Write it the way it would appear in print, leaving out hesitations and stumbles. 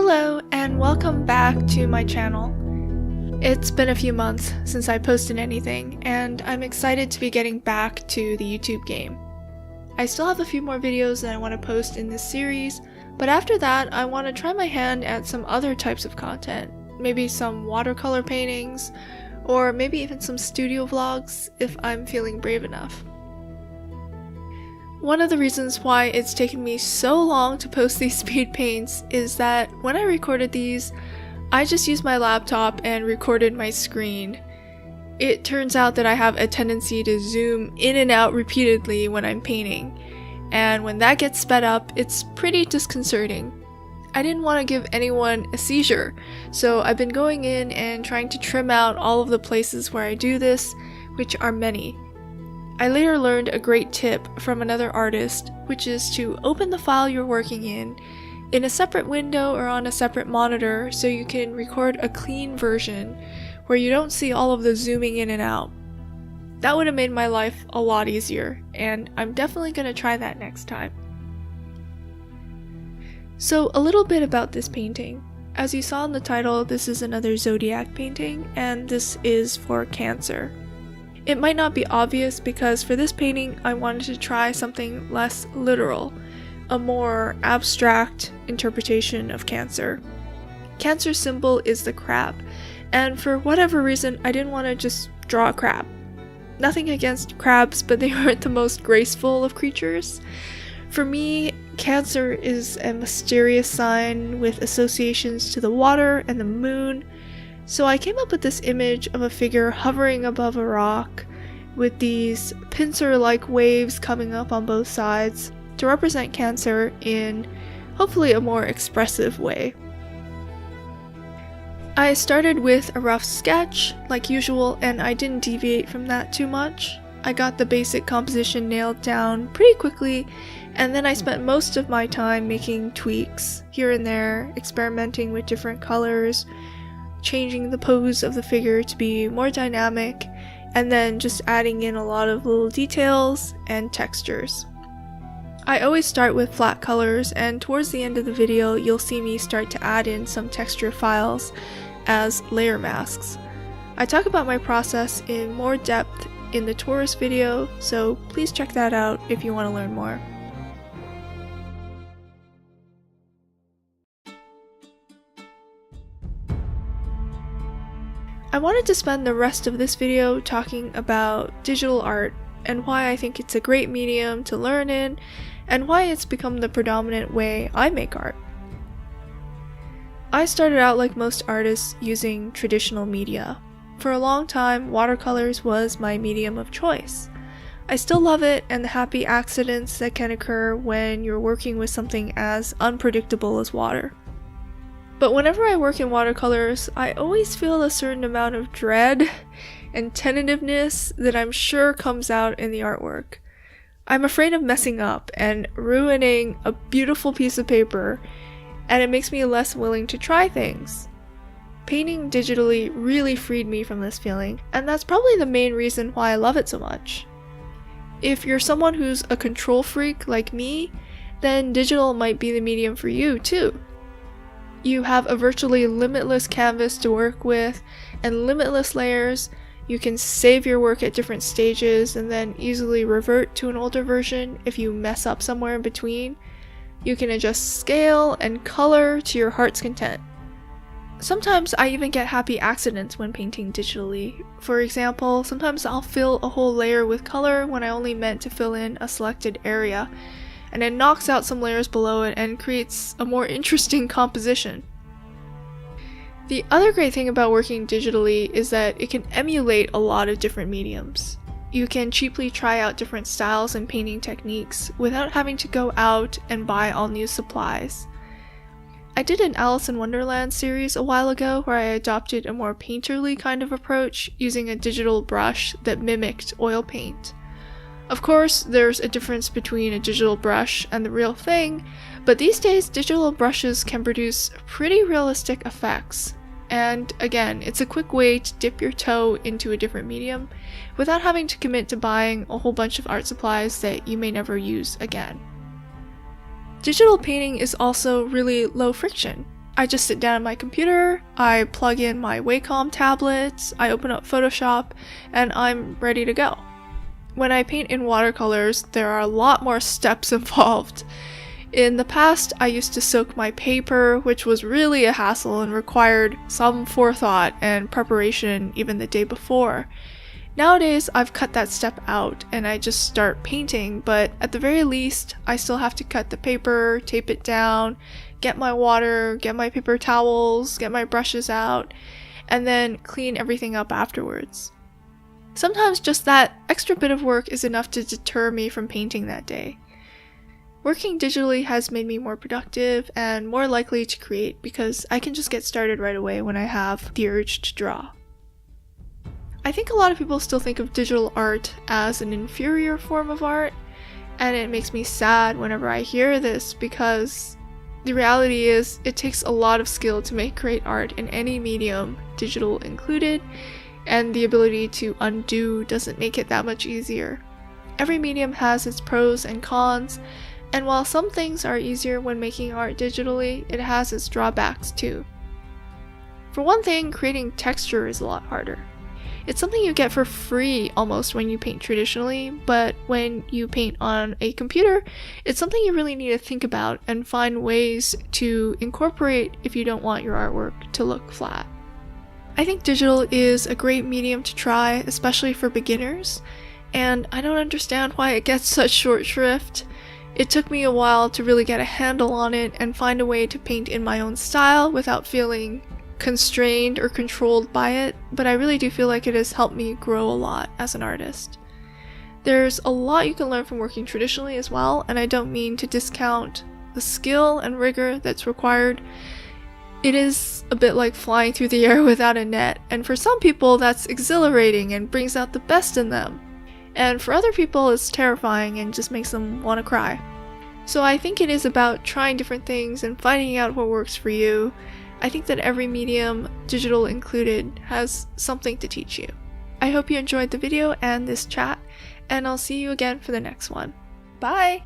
Hello and welcome back to my channel. It's been a few months since I posted anything, and I'm excited to be getting back to the YouTube game. I still have a few more videos that I want to post in this series, but after that I want to try my hand at some other types of content. Maybe some watercolor paintings, or maybe even some studio vlogs if I'm feeling brave enough. One of the reasons why it's taken me so long to post these speed paints is that when I recorded these, I just used my laptop and recorded my screen. It turns out that I have a tendency to zoom in and out repeatedly when I'm painting, and when that gets sped up, it's pretty disconcerting. I didn't want to give anyone a seizure, so I've been going in and trying to trim out all of the places where I do this, which are many. I later learned a great tip from another artist, which is to open the file you're working in a separate window or on a separate monitor so you can record a clean version where you don't see all of the zooming in and out. That would have made my life a lot easier, and I'm definitely going to try that next time. So a little bit about this painting. As you saw in the title, this is another Zodiac painting, and this is for Cancer. It might not be obvious because for this painting I wanted to try something less literal, a more abstract interpretation of Cancer. Cancer's symbol is the crab, and for whatever reason I didn't want to just draw a crab. Nothing against crabs, but they aren't the most graceful of creatures. For me, Cancer is a mysterious sign with associations to the water and the moon. So I came up with this image of a figure hovering above a rock with these pincer-like waves coming up on both sides to represent Cancer in hopefully a more expressive way. I started with a rough sketch, like usual, and I didn't deviate from that too much. I got the basic composition nailed down pretty quickly, and then I spent most of my time making tweaks here and there, experimenting with different colors, changing the pose of the figure to be more dynamic, and then just adding in a lot of little details and textures. I always start with flat colors, and towards the end of the video you'll see me start to add in some texture files as layer masks. I talk about my process in more depth in the tourist video, so please check that out if you want to learn more. I wanted to spend the rest of this video talking about digital art and why I think it's a great medium to learn in and why it's become the predominant way I make art. I started out like most artists using traditional media. For a long time, watercolors was my medium of choice. I still love it and the happy accidents that can occur when you're working with something as unpredictable as water. But whenever I work in watercolors, I always feel a certain amount of dread and tentativeness that I'm sure comes out in the artwork. I'm afraid of messing up and ruining a beautiful piece of paper, and it makes me less willing to try things. Painting digitally really freed me from this feeling, and that's probably the main reason why I love it so much. If you're someone who's a control freak like me, then digital might be the medium for you too. You have a virtually limitless canvas to work with and limitless layers. You can save your work at different stages and then easily revert to an older version if you mess up somewhere in between. You can adjust scale and color to your heart's content. Sometimes I even get happy accidents when painting digitally. For example, sometimes I'll fill a whole layer with color when I only meant to fill in a selected area, and it knocks out some layers below it and creates a more interesting composition. The other great thing about working digitally is that it can emulate a lot of different mediums. You can cheaply try out different styles and painting techniques without having to go out and buy all new supplies. I did an Alice in Wonderland series a while ago where I adopted a more painterly kind of approach using a digital brush that mimicked oil paint. Of course, there's a difference between a digital brush and the real thing, but these days digital brushes can produce pretty realistic effects. And again, it's a quick way to dip your toe into a different medium without having to commit to buying a whole bunch of art supplies that you may never use again. Digital painting is also really low friction. I just sit down at my computer, I plug in my Wacom tablets, I open up Photoshop, and I'm ready to go. When I paint in watercolors, there are a lot more steps involved. In the past, I used to soak my paper, which was really a hassle and required some forethought and preparation even the day before. Nowadays, I've cut that step out and I just start painting, but at the very least, I still have to cut the paper, tape it down, get my water, get my paper towels, get my brushes out, and then clean everything up afterwards. Sometimes just that extra bit of work is enough to deter me from painting that day. Working digitally has made me more productive and more likely to create because I can just get started right away when I have the urge to draw. I think a lot of people still think of digital art as an inferior form of art, and it makes me sad whenever I hear this because the reality is it takes a lot of skill to make great art in any medium, digital included, and the ability to undo doesn't make it that much easier. Every medium has its pros and cons, and while some things are easier when making art digitally, it has its drawbacks too. For one thing, creating texture is a lot harder. It's something you get for free almost when you paint traditionally, but when you paint on a computer, it's something you really need to think about and find ways to incorporate if you don't want your artwork to look flat. I think digital is a great medium to try, especially for beginners, and I don't understand why it gets such short shrift. It took me a while to really get a handle on it and find a way to paint in my own style without feeling constrained or controlled by it, but I really do feel like it has helped me grow a lot as an artist. There's a lot you can learn from working traditionally as well, and I don't mean to discount the skill and rigor that's required. It is a bit like flying through the air without a net, and for some people that's exhilarating and brings out the best in them, and for other people it's terrifying and just makes them want to cry. So I think it is about trying different things and finding out what works for you. I think that every medium, digital included, has something to teach you. I hope you enjoyed the video and this chat, and I'll see you again for the next one. Bye!